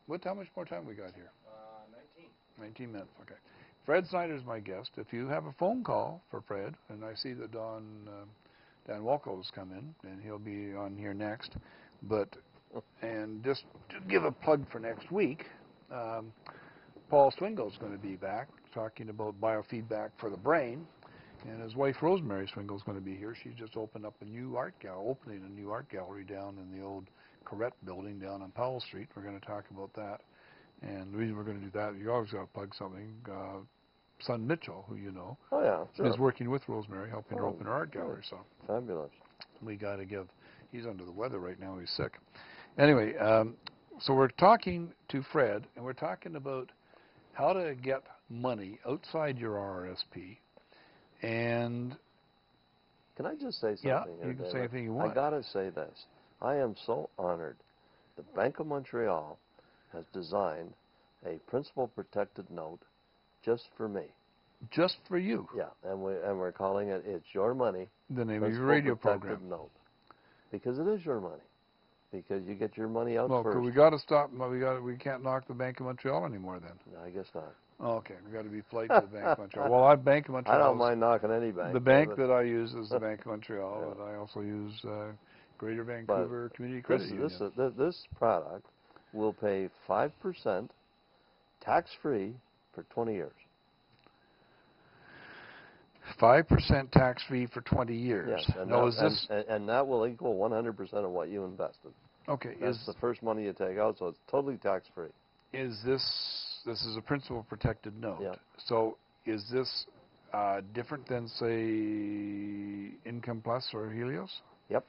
How much more time we got here? 19. 19 minutes, okay. Fred Snyder's my guest. If you have a phone call for Fred, and I see that Dan Walco's come in, and he'll be on here next, and just to give a plug for next week, Paul Swingle's going to be back talking about biofeedback for the brain, and his wife Rosemary Swingle's going to be here. She's just opening a new art gallery down in the old Corrette building down on Powell Street. We're going to talk about that. And the reason we're going to do that, you always got to plug something. Son Mitchell, who you know, is working with Rosemary, helping her open her art gallery. So fabulous. We got to give. He's under the weather right now. He's sick. Anyway, so we're talking to Fred, and we're talking about how to get money outside your RRSP. And can I just say something? Yeah, here, you can David? say anything you want. I got to say this. I am so honored. The Bank of Montreal has designed a principal protected note just for me. Just for you? Yeah, and we're calling it "It's Your Money." The name of your radio program. Note, because it is your money. Because you get your money out well, first. Well, we got to stop. We can't knock the Bank of Montreal anymore then. No, I guess not. Oh, okay, we got to be polite to the Bank of Montreal. Well, Bank of Montreal. I don't mind knocking any bank. The bank that I use is the Bank of Montreal, but I also use Greater Vancouver Community Credit Union. This product will pay 5% tax-free for 20 years. 5% tax-free for 20 years. Yes, and that will equal 100% of what you invested. Okay, that's the first money you take out, so it's totally tax-free. Is this is a principal protected note? Yeah. So is this different than say Income Plus or Helios? Yep.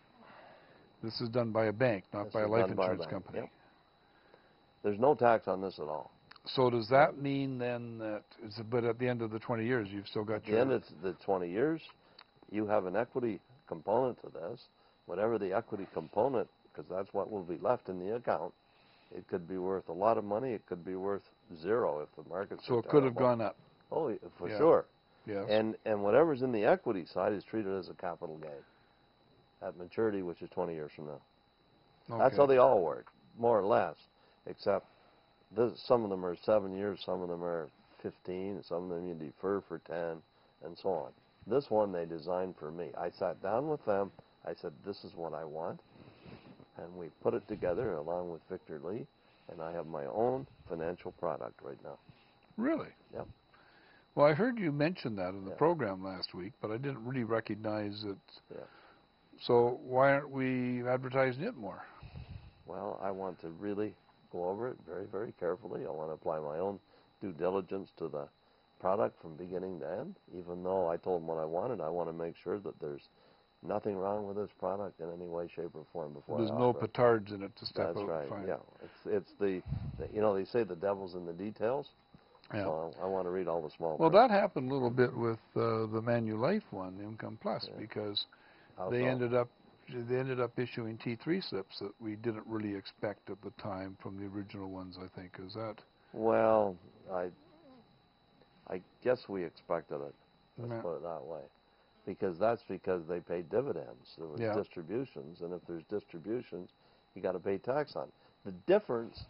This is done by a bank, not by a life insurance company. Yep. There's no tax on this at all. So does that mean then that, but at the end of the 20 years, you've still got your... At the end of the 20 years, you have an equity component to this. Whatever the equity component, because that's what will be left in the account, it could be worth a lot of money. It could be worth zero if the market's so it could have gone up. Oh, for sure. Yes. And whatever's in the equity side is treated as a capital gain at maturity, which is 20 years from now. Okay. That's how they all work, more or less, except some of them are 7 years, some of them are 15, some of them you defer for 10, and so on. This one they designed for me. I sat down with them. I said, this is what I want. And we put it together along with Victor Lee, and I have my own financial product right now. Really? Yep. Well, I heard you mention that in the program last week, but I didn't really recognize it. Yeah. So why aren't we advertising it more? Well, I want to really go over it very, very carefully. I want to apply my own due diligence to the product from beginning to end. Even though I told them what I wanted, I want to make sure that there's nothing wrong with this product in any way, shape, or form before there's no petards in it to step out. That's right. Fine. Yeah, it's the you know, they say the devil's in the details. Yeah. So I want to read all the small. Well, that happened a little bit with the Manulife one, Income Plus, because they ended up issuing T3 slips that we didn't really expect at the time from the original ones. I think is that. Well, I guess we expected it. Let's put it that way. Because they pay dividends. There was distributions, and if there's distributions, you got to pay tax on. The difference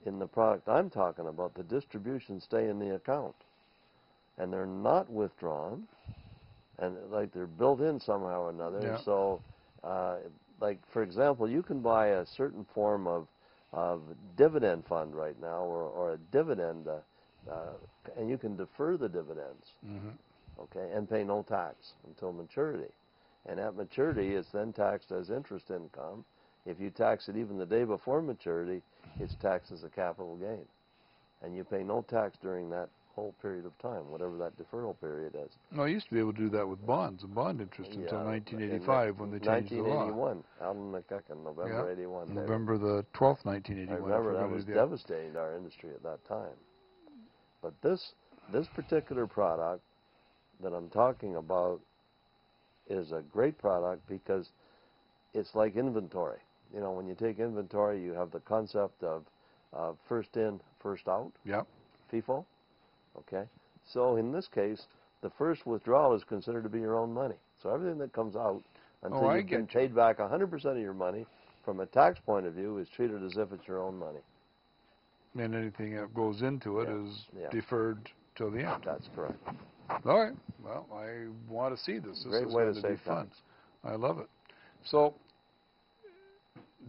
in the product I'm talking about, the distributions stay in the account, and they're not withdrawn, and like they're built in somehow or another. Yeah. So, like for example, you can buy a certain form of dividend fund right now, or a dividend, and you can defer the dividends. Mm-hmm. Okay, and pay no tax until maturity. And at maturity, it's then taxed as interest income. If you tax it even the day before maturity, it's taxed as a capital gain. And you pay no tax during that whole period of time, whatever that deferral period is. No, I used to be able to do that with bonds and bond interest until 1985 when they changed the law. 1981, Alan McEachen, November 81. November the 12th, 1981. I remember that was devastating to our industry at that time. But this particular product that I'm talking about is a great product because it's like inventory. You know, when you take inventory, you have the concept of first in, first out. Yeah. FIFO. Okay. So in this case, the first withdrawal is considered to be your own money. So everything that comes out until you've been paid back 100% of your money, from a tax point of view, is treated as if it's your own money. And anything that goes into it is deferred till the end. That's correct. All right. Well, I want to see this. This Great is way going to to be save fun. tax. I love it. So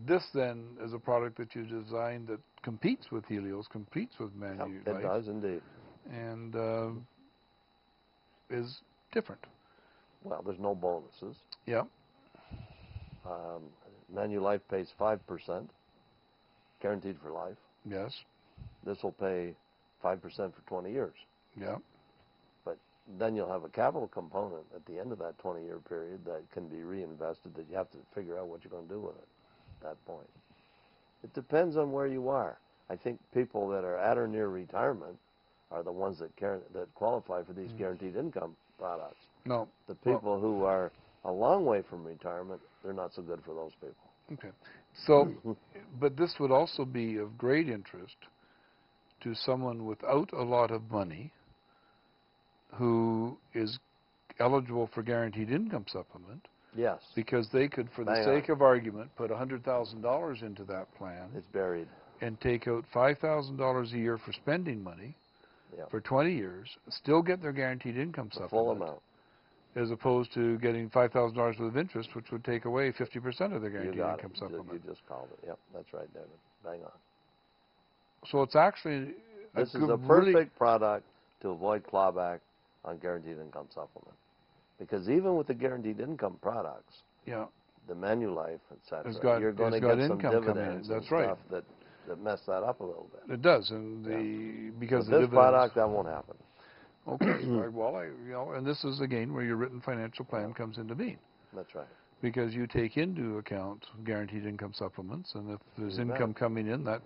this then is a product that you designed that competes with Helios, competes with Manulife. It does indeed. And is different. Well, there's no bonuses. Yeah. Manulife pays 5%, guaranteed for life. Yes. This will pay 5% for 20 years. Yeah. But then you'll have a capital component at the end of that 20-year period that can be reinvested that you have to figure out what you're going to do with it at that point. It depends on where you are. I think people that are at or near retirement are the ones that qualify for these guaranteed income products. No. The people who are a long way from retirement, they're not so good for those people. Okay. So, but this would also be of great interest to someone without a lot of money who is eligible for guaranteed income supplement. Yes. Because they could, for the sake of argument, put $100,000 into that plan. It's buried. And take out $5,000 a year for spending money for 20 years, still get their guaranteed income supplement. Full amount. As opposed to getting $5,000 worth of interest, which would take away 50% of their guaranteed income supplement. You just called it. Yep, that's right, David. Bang on. So it's actually this is a perfect product to avoid clawback on guaranteed income supplement. Because even with the guaranteed income products, the Manulife, etc., you're going to get some dividends and stuff that mess that up a little bit. It does, and because with this product, that won't happen. Okay. Well, and this is again where your written financial plan comes into being. That's right. Because you take into account guaranteed income supplements, and if there's income coming in, that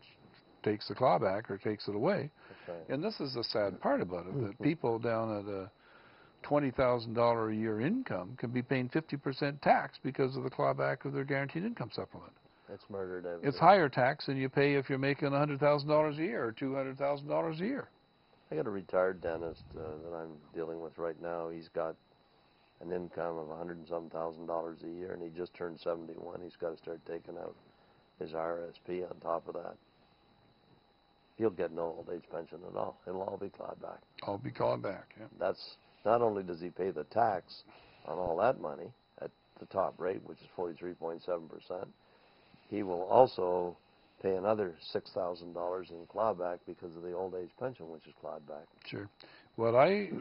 takes the clawback or takes it away. That's right. And this is the sad part about it, that people down at a $20,000 a year income can be paying 50% tax because of the clawback of their guaranteed income supplement. It's murdered everything. It's higher tax than you pay if you're making $100,000 a year or $200,000 a year. I got a retired dentist that I'm dealing with right now. He's got an income of $100,000 a year, and he just turned 71. He's got to start taking out his RSP on top of that. He'll get no old age pension at all. It'll all be clawed back. All be clawed back, yeah. That's not only does he pay the tax on all that money at the top rate, which is 43.7%, he will also pay another $6,000 in clawback because of the old age pension, which is clawed back. Sure. What I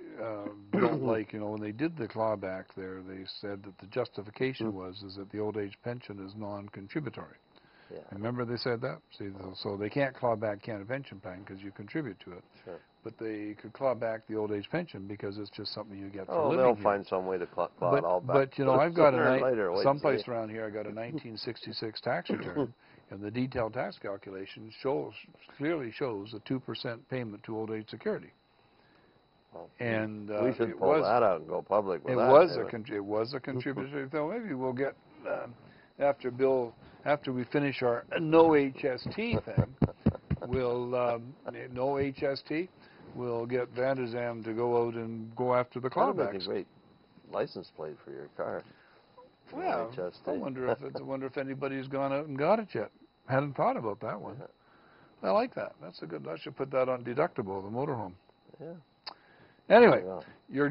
don't like, when they did the clawback there, they said that the justification is that the old age pension is non-contributory. Yeah. Remember they said that? See, so they can't claw back Canada Pension Plan because you contribute to it. Sure. But they could claw back the old age pension because it's just something you get for living. They'll here. find some way to claw it all back. But I've got someplace around here. I got a 1966 tax return, and the detailed tax calculation clearly shows a 2% payment to old age security. Well, and we should pull that out and go public with that. It was a contributory. So maybe we'll get after we finish our no HST thing, we'll no HST. We'll get Vandazam to go out and go after the clawbacks. That'd make a great license plate for your car. Well, I wonder if anybody's gone out and got it yet. Hadn't thought about that one. I like that. That's a good. I should put that on deductible, the motorhome. Yeah. Anyway, you're doing.